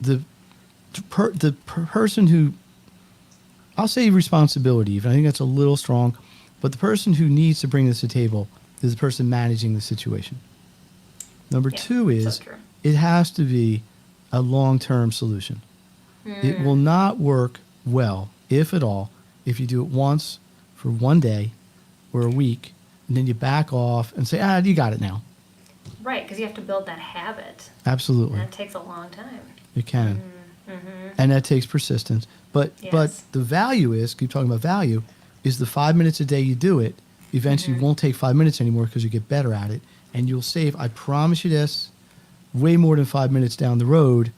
the person who, I'll say responsibility even. I think that's a little strong, but the person who needs to bring this to the table is the person managing the situation. Number 2 is so true. It has to be a long-term solution. It will not work well, if at all, if you do it once for 1 day or a week, and then you back off and say, you got it now. Right, because you have to build that habit. Absolutely. And that takes a long time. It can. And that takes persistence. But the value is, keep talking about value, is the 5 minutes a day you do it, eventually won't take 5 minutes anymore because you get better at it. And you'll save, I promise you this, way more than 5 minutes down the road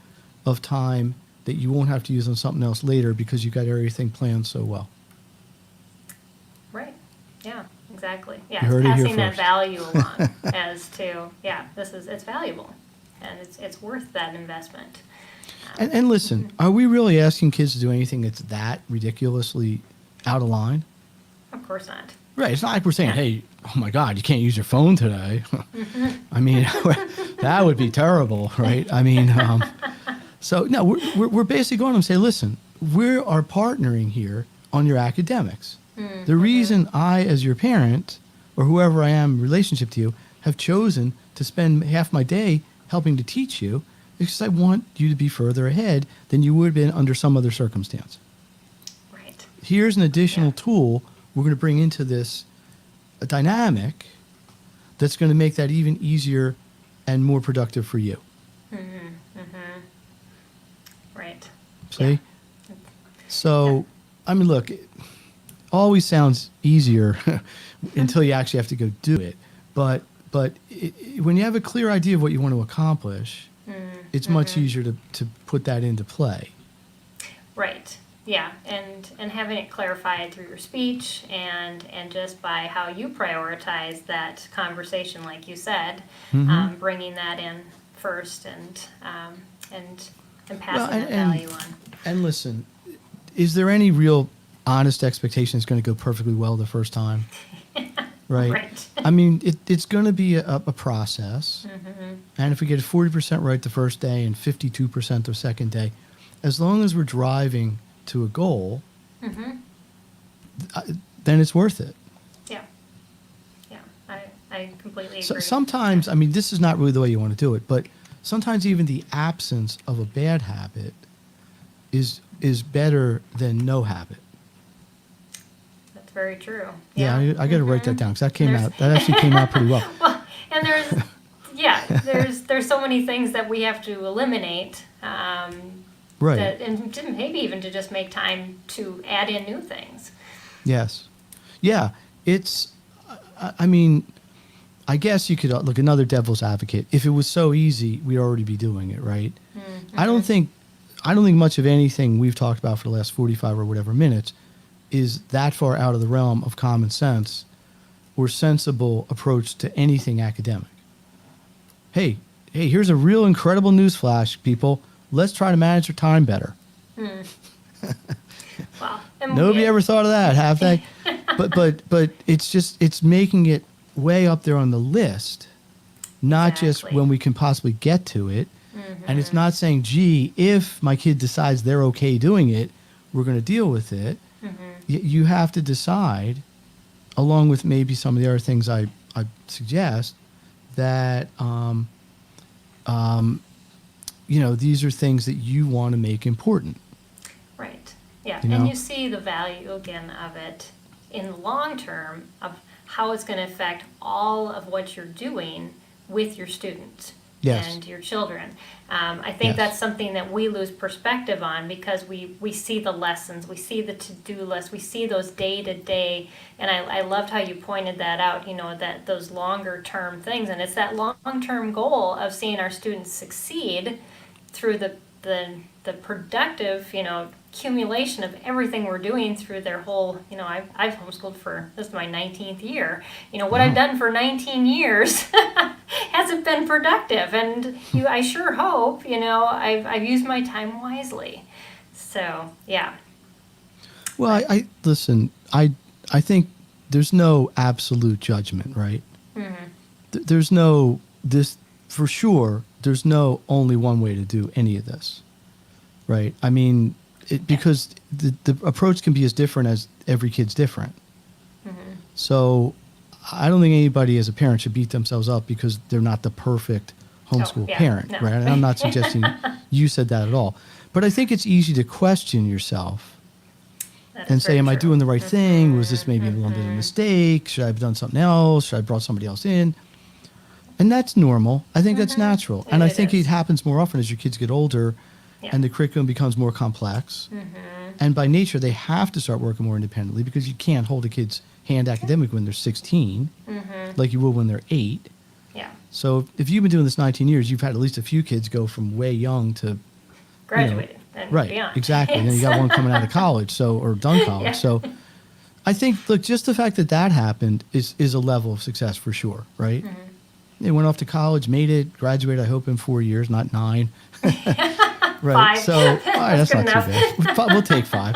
of time that you won't have to use on something else later because you got everything planned so well. Right. Yeah, exactly. Yeah, You heard it's it here passing that first. value along as to, it's valuable. And it's worth that investment. And listen, are we really asking kids to do anything that's that ridiculously out of line? Of course not. Right. It's not like we're saying, hey, oh my God, you can't use your phone today. I mean, that would be terrible, right? I mean, so no, we're basically going to them and say, listen, we are partnering here on your academics. The reason I, as your parent, or whoever I am in relationship to you, have chosen to spend half my day helping to teach you is because I want you to be further ahead than you would have been under some other circumstance. Right. Here's an additional tool we're going to bring into this dynamic that's going to make that even easier and more productive for you. Right. See? So, I mean, look, it always sounds easier until you actually have to go do it. But when you have a clear idea of what you want to accomplish, it's much easier to put that into play. Right. Yeah, and having it clarified through your speech and just by how you prioritize that conversation, like you said, bringing that in first and passing that value on. And listen, is there any real honest expectation it's going to go perfectly well the first time? Right. Right. I mean, it's going to be a process. And if we get 40% right the first day and 52% the second day, as long as we're driving to a goal, then it's worth it. Yeah. Yeah. I I completely So agree. sometimes, I mean, this is not really the way you want to do it, but sometimes even the absence of a bad habit is better than no habit. That's very true. Yeah, I got to write that down because that actually came out pretty well. Well, and there's so many things that we have to eliminate. Right. And maybe even to just make time to add in new things. Yes. Yeah. I mean, I guess you could look another devil's advocate. If it was so easy, we'd already be doing it, right? Mm-hmm. I don't think much of anything we've talked about for the last 45 or whatever minutes is that far out of the realm of common sense or sensible approach to anything academic. Hey, here's a real incredible news flash, people. Let's try to manage our time better. Well, Nobody ever thought of that, have they? but it's making it way up there on the list, not just Exactly. when we can possibly get to it. And it's not saying, gee, if my kid decides they're okay doing it, we're going to deal with it. You have to decide, along with maybe some of the other things I suggest, that these are things that you want to make important. Right. Yeah. You know? And you see the value again of it in the long term of how it's going to affect all of what you're doing with your students. Yes. And your children. I think Yes. that's something that we lose perspective on because we see the lessons, we see the to-do list, we see those day-to-day, and I loved how you pointed that out, that those longer-term things, and it's that long-term goal of seeing our students succeed through the productive, accumulation of everything we're doing through their whole, I've homeschooled this is my 19th year. What I've done for 19 years hasn't been productive, and I sure hope, I've used my time wisely. So, yeah. Well, I listen, I think there's no absolute judgment, right? There's no, for sure, there's no only one way to do any of this, right? I mean, because the approach can be as different as every kid's different. So I don't think anybody as a parent should beat themselves up because they're not the perfect homeschool parent, no. right? And I'm not suggesting you said that at all. But I think it's easy to question yourself and say, am I doing the right thing? Was this maybe a little bit of a mistake? Should I have done something else? Should I have brought somebody else in? And that's normal. I think that's natural. And I think it happens more often as your kids get older and the curriculum becomes more complex. And by nature, they have to start working more independently because you can't hold a kid's hand academically when they're 16 like you would when they're 8. Yeah. So if you've been doing this 19 years, you've had at least a few kids go from way young to Graduated and right, beyond. exactly. And then you got one coming out of college, or done college. Yeah. So I think, look, just the fact that happened is a level of success for sure, right? They went off to college, made it, graduated, I hope, in 4 years, not 9. Right. 5. So, all right, that's not Good too bad. We'll take 5.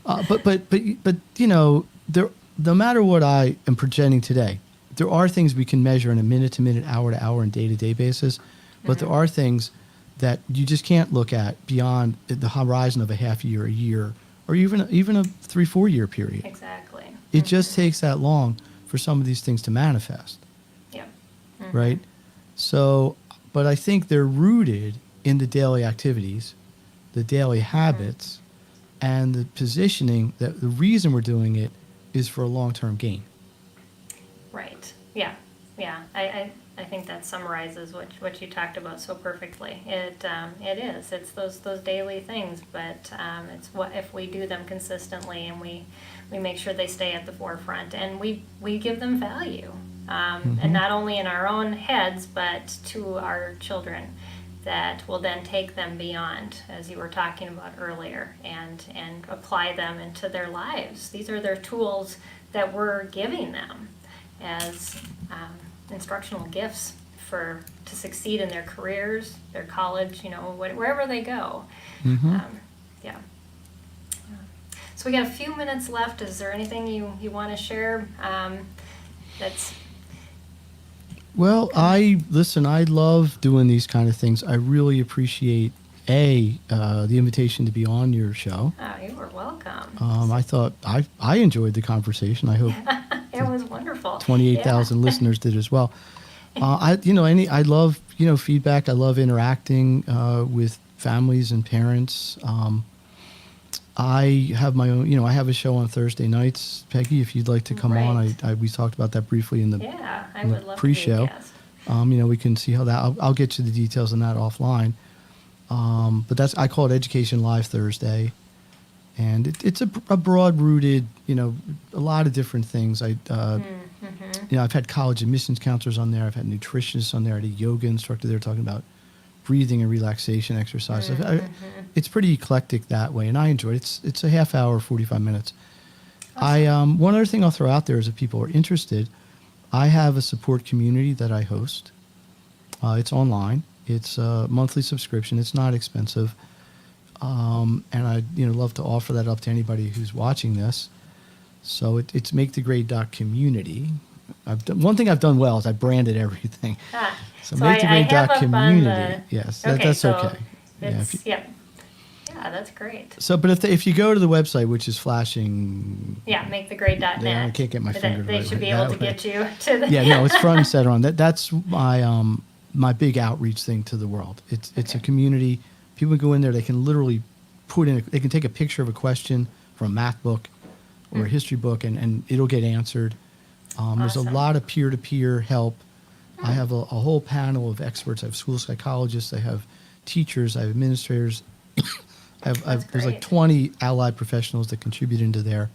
But there, no matter what I am presenting today, there are things we can measure on a minute-to-minute, hour-to-hour, and day-to-day basis. But there are things that you just can't look at beyond the horizon of a half year, a year, or even a 3-4 year period. Exactly. It just takes that long for some of these things to manifest. Yep. Right? So, but I think they're rooted in the daily activities, the daily habits, and the positioning that the reason we're doing it is for a long-term gain. Right. Yeah. Yeah. I think that summarizes what you talked about so perfectly. It is. It's those daily things, but it's what if we do them consistently and we make sure they stay at the forefront and we give them value, and not only in our own heads but to our children, that will then take them beyond, as you were talking about earlier, and apply them into their lives. These are their tools that we're giving them as instructional gifts to succeed in their careers, their college, wherever they go. Yeah. So we got a few minutes left. Is there anything you want to share that's... Well, I love doing these kind of things. I really appreciate, the invitation to be on your show. Oh, you are welcome. I thought I enjoyed the conversation. I hope It was wonderful. 28,000 listeners did as well. I love, feedback. I love interacting with families and parents. I have my own, I have a show on Thursday nights. Peggy, if you'd like to come on, we talked about that briefly in the I would love pre-show. To be a guest. We can see how that. I'll get you the details on that offline. But I call it Education Live Thursday, and it's a broad-rooted, a lot of different things. I've had college admissions counselors on there. I've had nutritionists on there. I had a yoga instructor there talking about breathing and relaxation exercises. It's pretty eclectic that way, and I enjoy it. It's a half hour, 45 minutes. Awesome. One other thing I'll throw out there is if people are interested, I have a support community that I host. It's online. It's a monthly subscription. It's not expensive, and I'd love to offer that up to anybody who's watching this. So it's makethegrade.community. One thing I've done well is I branded everything. So makethegrade.community. Yes, that's okay. Yeah, that's great. So, but if you go to the website, which is flashing, makethegrade.net. Yeah, I can't get my finger. They should be able to get you to the. It's front and center on that. That's my big outreach thing to the world. It's a community. People go in there. They can literally they can take a picture of a question from a math book or a history book, and it'll get answered. There's a lot of peer-to-peer help. I have a whole panel of experts. I have school psychologists. I have teachers. I have administrators. There's like 20 allied professionals that contribute into there.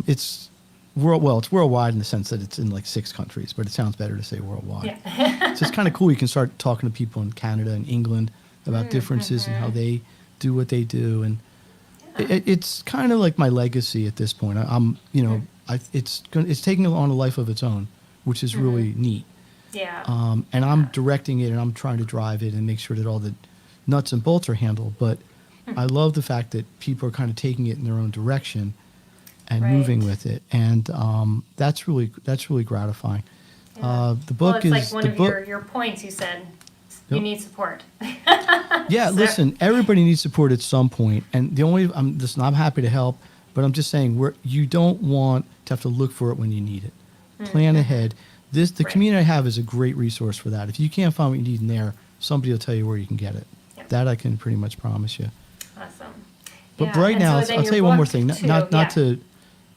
It's worldwide in the sense that it's in like 6 countries, but it sounds better to say worldwide. Yeah. So it's kind of cool. You can start talking to people in Canada and England about differences and how they do what they do, and it's kind of like my legacy at this point. It's taking on a life of its own, which is really neat. Yeah. And I'm directing it, and I'm trying to drive it and make sure that all the nuts and bolts are handled. But I love the fact that people are kind of taking it in their own direction and moving with it, and that's really gratifying. Yeah. The book it's is like one of your points. You said you need support. Listen, everybody needs support at some point, and I'm happy to help, but I'm just saying you don't want to have to look for it when you need it. Plan ahead. The community I have is a great resource for that. If you can't find what you need in there, somebody will tell you where you can get it. Yep. That I can pretty much promise you. Awesome. But right now, I'll tell you one more thing. Not to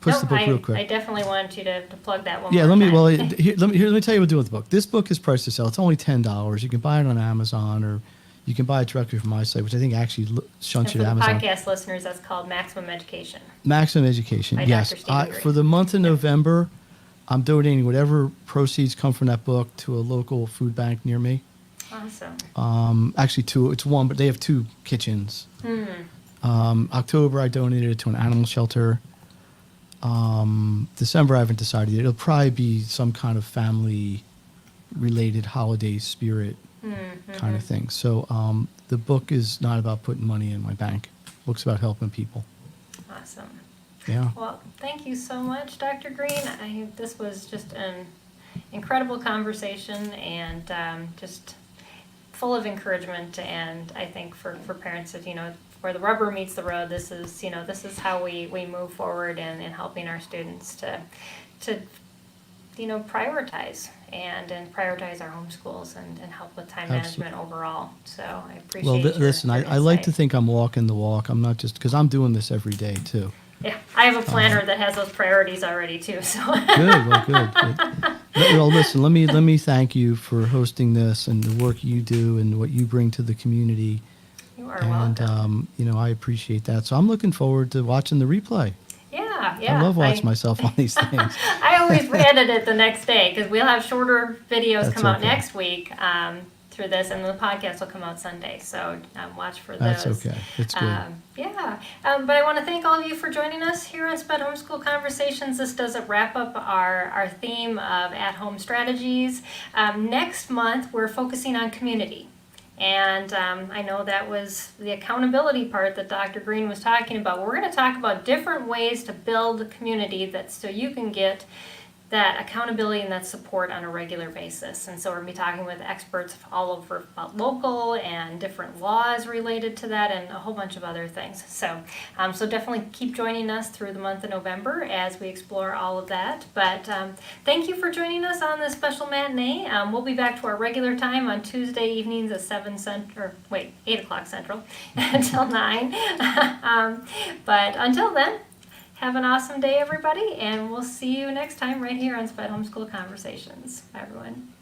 push the book real quick. I definitely wanted you to plug that one. Yeah, let me tell you what we're doing with the book. This book is priced to sell. It's only $10. You can buy it on Amazon, or you can buy it directly from my site, which I think actually shunts you to Amazon. For podcast listeners, that's called Maximum Education. Maximum Education, yes. Dr. Stephen Greene. For the month of November, I'm donating whatever proceeds come from that book to a local food bank near me. Awesome. Actually, 2. It's 1, but they have 2 kitchens. October, I donated it to an animal shelter. December, I haven't decided yet. It'll probably be some kind of family-related holiday spirit kind of thing. So the book is not about putting money in my bank. The book's about helping people. Awesome. Yeah. Well, thank you so much, Dr. Greene. This was just an incredible conversation, and just full of encouragement. And I think for parents, that where the rubber meets the road, this is how we move forward in helping our students to prioritize and prioritize our homeschools and help with time management overall. So I appreciate listen, I like to think I'm walking the walk. I'm not just, because I'm doing this every day too. Yeah, I have a planner that has those priorities already too. So good. Well, listen, let me thank you for hosting this and the work you do and what you bring to the community. You are welcome. I appreciate that. So I'm looking forward to watching the replay. Yeah. I love watching myself on these things. I always edit it the next day because we'll have shorter videos come out next week through this, and the podcast will come out Sunday. So watch for those. That's okay. It's good. But I want to thank all of you for joining us here on SPED Homeschool Conversations. This does wrap up our theme of at-home strategies. Next month, we're focusing on community. And I know that was the accountability part that Dr. Greene was talking about. We're going to talk about different ways to build a community so you can get that accountability and that support on a regular basis. And so we're going to be talking with experts all over about local and different laws related to that and a whole bunch of other things. So, so definitely keep joining us through the month of November as we explore all of that. But thank you for joining us on this special matinee. We'll be back to our regular time on Tuesday evenings at 8 o'clock Central until 9. But until then, have an awesome day, everybody, and we'll see you next time right here on SPED Homeschool Conversations. Bye, everyone.